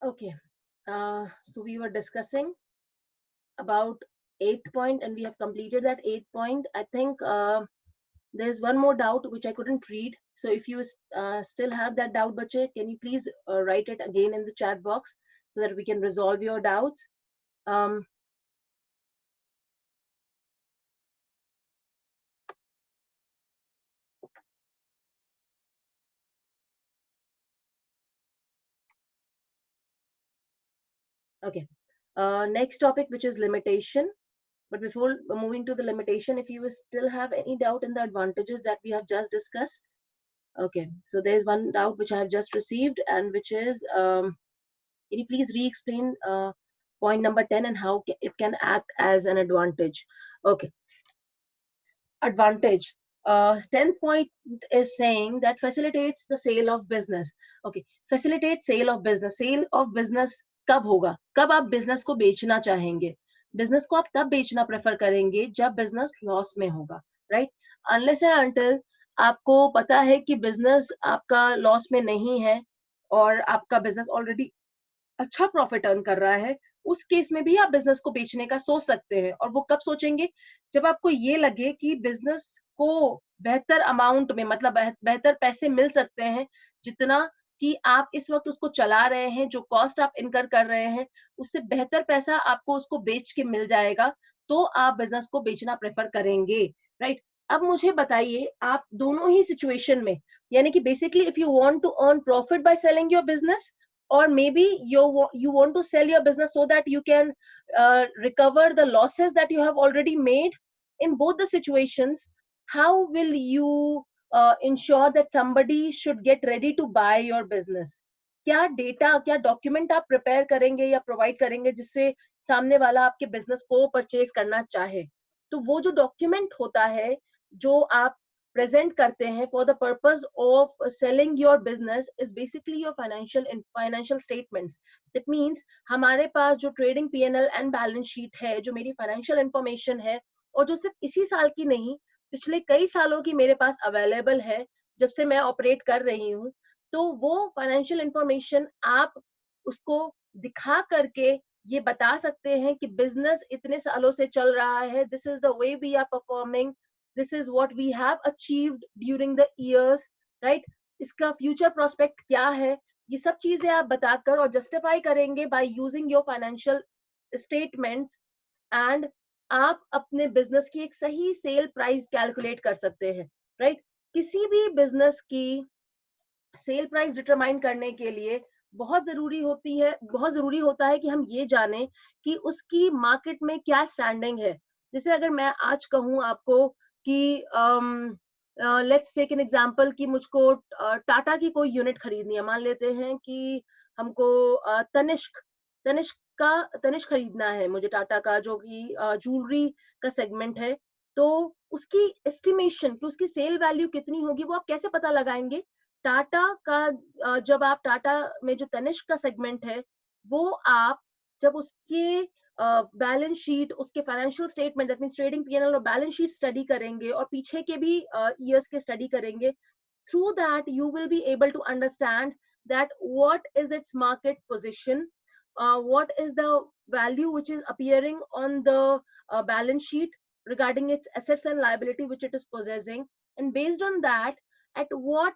Okay, so we were discussing about eighth point, and we have completed that eighth point. I think there's one more doubt which I couldn't read. So if you still have that doubt, Bache, can you please write it again in the chat box so that we can resolve your doubts? Um, okay. Next topic, which is limitation. But before moving to the limitation, if you still have any doubt in the advantages that we have just discussed, okay. So there's one doubt which I have just received, and which is, can you please re-explain point number 10 and how it can act as an advantage? Okay, advantage. 10th point is saying that facilitates the sale of business. Okay, facilitate sale of business. Sale of business कब होगा? कब आप business को बेचना चाहेंगे? Business को आप तब बेचना प्रेफर करेंगे जब बिजनेस लॉस में होगा, राइट? अनलेस एंड अनटिल आपको पता है कि बिजनेस आपका लॉस में नहीं है और आपका बिजनेस ऑलरेडी अच्छा प्रॉफिट अर्न कर रहा है, उस केस में भी आप बिजनेस को बेचने का सोच सकते हैं। और वो कब सोचेंगे? जब आपको ये लगे कि बिजनेस को बेहतर अमाउंट में, मतलब बेहतर पैसे मिल सकते हैं, जितना कि आप इस वक्त उसको चला रहे हैं, जो कॉस्ट आप इनकर कर रहे हैं, उससे बेहतर पैसा आपको उसको बेच के मिल जाएगा, तो आप बिजनेस को बेचना प्रेफर करेंगे, राइट? अब मुझे बताइए, आप दोनों ही सिचुएशन में, यानी कि basically if you want to earn profit by selling your business, or maybe you want to sell your business so that you can recover the losses that you have already made. In both the situations, how will you ensure that somebody should get ready to buy your business? क्या data, क्या document आप prepare करेंगे या provide करेंगे जिससे सामने वाला आपके बिजनेस को परचेज करना चाहे? तो वो जो डॉक्यूमेंट होता है, जो आप present करते हैं for the purpose of selling your business, is basically your financial statements. That means हमारे पास जो trading P&L and balance sheet है, जो मेरी financial information है, और जो सिर्फ इसी साल की नहीं, पिछले कई सालों की मेरे पास available है, जब से मैं operate कर रही हूँ, तो वो financial information आप उसको दिखा करके ये बता सकते हैं कि बिजनेस इतने सालों से चल रहा है, this is the way we are performing, this is what we have achieved during the years, right? इसका फ्यूचर प्रोस्पेक्ट क्या है, ये सब चीजें आप बताकर और जस्टिफाई करेंगे by using your financial statements, and आप अपने बिजनेस की एक सही सेल प्राइस कैलकुलेट कर सकते हैं, राइट? किसी भी बिजनेस की सेल प्राइस डिटरमाइन करने के लिए बहुत जरूरी होता है कि हम ये जाने कि उसकी मार्केट में क्या स्टैंडिंग है। जैसे अगर मैं आज कहूँ आपको कि लेट्स टेक एन एग्जांपल कि मुझको टाटा की कोई यूनिट खरीदनी है, मान लेते हैं कि हमको तनिष्क तनिष्क तनिष्क खरीदना है मुझे, टाटा का, जो कि ज्वेलरी का सेगमेंट है। तो उसकी एस्टिमेशन कि उसकी सेल वैल्यू कितनी होगी, वो आप कैसे पता लगाएंगे? टाटा का जब आप टाटा में जो तनिष्क का सेगमेंट है, वो आप जब उसके बैलेंस शीट, उसके financial statement, that means trading PNL और बैलेंस शीट स्टडी करेंगे और पीछे के भी ईयर्स के स्टडी करेंगे. Through that you will be able to understand that what is its market position, what is the value which is appearing on the balance sheet regarding its assets and liability which it is possessing, and based on that at what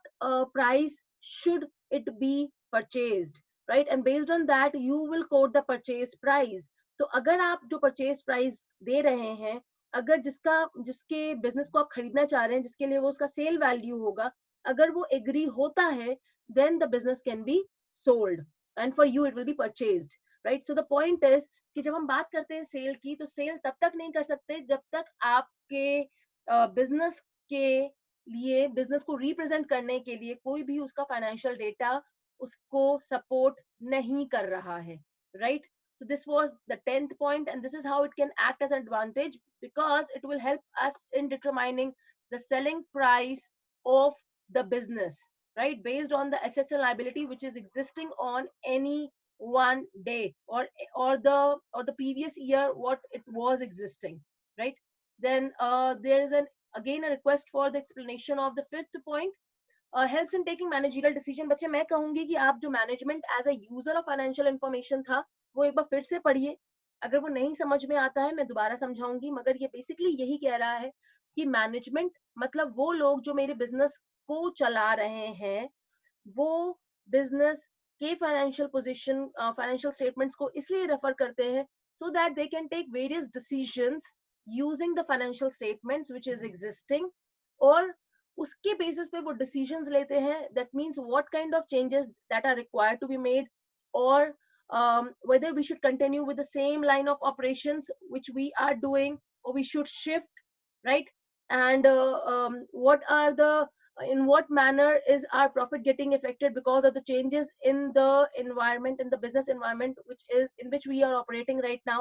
price should it be purchased, right? And based on that you will quote the purchase price. तो अगर आप जो purchase price दे रहे हैं, अगर जिसके business को आप खरीदना चाह रहे हैं, जिसके लिए वो उसका सेल वैल्यू होगा, अगर वो एग्री होता है, then the business can be sold and for you it will be purchased, right? So the point is कि जब हम बात करते हैं सेल की, तो सेल तब तक नहीं कर सकते जब तक आपके बिजनेस के लिए, बिजनेस को रिप्रेजेंट करने के लिए कोई भी उसका फाइनेंशियल डेटा उसको सपोर्ट नहीं कर रहा है, right? So this was the 10th point, and this is how it can act as an advantage because it will help us in determining the selling price of the business, right? Based on the assets and liability which is existing on any one day, or the previous year what it was existing, right? Then there is an again a request for the explanation of the fifth point. Helps in taking managerial decision. बच्चे मैं कहूंगी कि आप जो management as a user of financial information था वो एक बार फिर से पढ़िए. अगर वो नहीं समझ में आता है मैं दोबारा समझाऊंगी, मगर ये बेसिकली यही कह रहा है कि मैनेजमेंट मतलब वो लोग जो मेरे बिजनेस को चला रहे हैं, वो बिजनेस के फाइनेंशियल पोजीशन, फाइनेंशियल स्टेटमेंट्स को इसलिए रेफर करते हैं so that they can take various decisions using the financial statements which is existing, और उसके बेसिस पे वो डिसीजंस लेते हैं. That means what kind of changes that are required to be made, और whether we should continue with the same line of operations which we are doing or we should shift, right? And what are the in what manner is our profit getting affected because of the changes in the environment, in the business environment which is in which we are operating right now.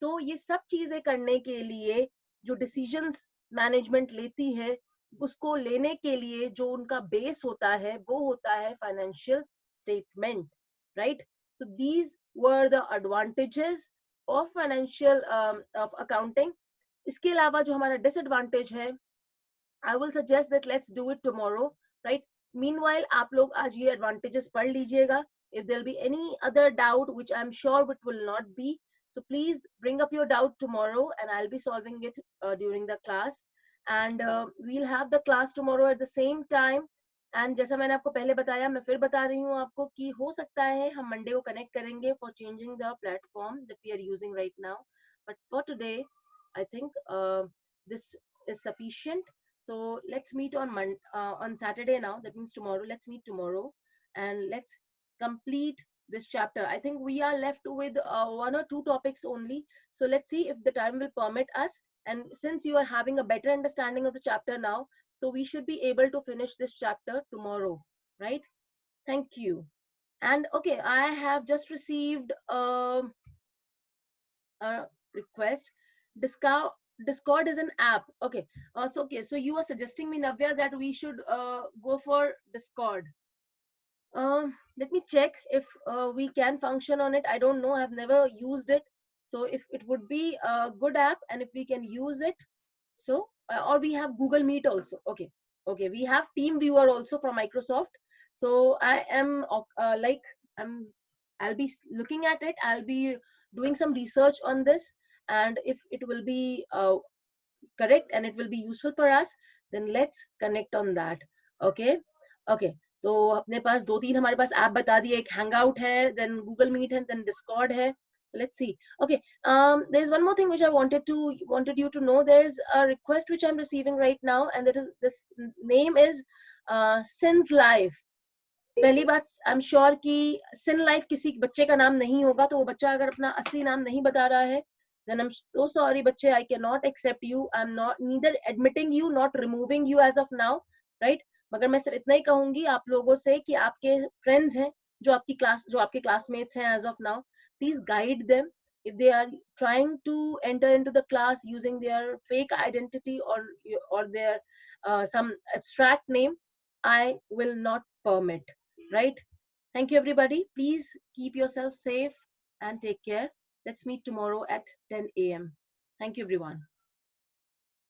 तो ये सब चीजें करने के लिए जो decisions management लेती है, उसको लेने के लिए जो उनका बेस होता है वो होता है financial statement, right? So these were the advantages of financial of accounting. इसके अलावा जो हमारा disadvantage है, I will suggest that let's do it tomorrow, right? Meanwhile, आप लोग आज ये advantages पढ़ लीजिएगा. If there'll be any other doubt, which I'm sure it will not be, so please bring up your doubt tomorrow, and I'll be solving it during the class. And we'll have the class tomorrow at the same time. And जैसा मैंने आपको पहले बताया, मैं फिर बता रही हूँ आपको कि हो सकता है हम मंडे को कनेक्ट करेंगे for changing the platform that we are using right now, but for today I think this is sufficient. So let's meet on Saturday now. That means tomorrow. Let's meet tomorrow and let's complete this chapter. I think we are left with one or two topics only. So let's see if the time will permit us. And since you are having a better understanding of the chapter now, so we should be able to finish this chapter tomorrow, right? Thank you. And okay, I have just received a request. Discord, Discord is an app. Okay. So you are suggesting me, Navya, that we should go for Discord. Let me check if we can function on it. I don't know. I've never used it. So if it would be a good app and if we can use it, so or we have Google Meet also. Okay. Okay. We have Team Viewer also from Microsoft. So I am like I'll be looking at it. I'll be doing some research on this, and if it will be correct and it will be useful for us, then let's connect on that. Okay. Okay. तो अपने पास दो तीन हमारे पास app बता दिए, एक hangout है, then Google meet है, देन डिस्कॉर्ड है. So let's see. Okay. There's one more thing which I wanted you to know. There's a request which I'm receiving right now, and that is this name is Synth Life. पहली बात, I am sure कि सिन life किसी बच्चे का नाम नहीं होगा, तो वो बच्चा अगर अपना असली नाम नहीं बता रहा है, then I'm so sorry बच्चे, I cannot accept you. I'm not neither admitting you, not removing you as of now, right? मगर मैं सिर्फ इतना ही कहूंगी आप लोगों से कि आपके फ्रेंड्स हैं जो आपके क्लासमेट्स हैं as of now, please guide them if they are trying to enter into the class using their fake identity or their some abstract name. I will not permit, right? Thank you everybody. Please keep yourself safe and take care. Let's meet tomorrow at 10 a.m. Thank you, everyone.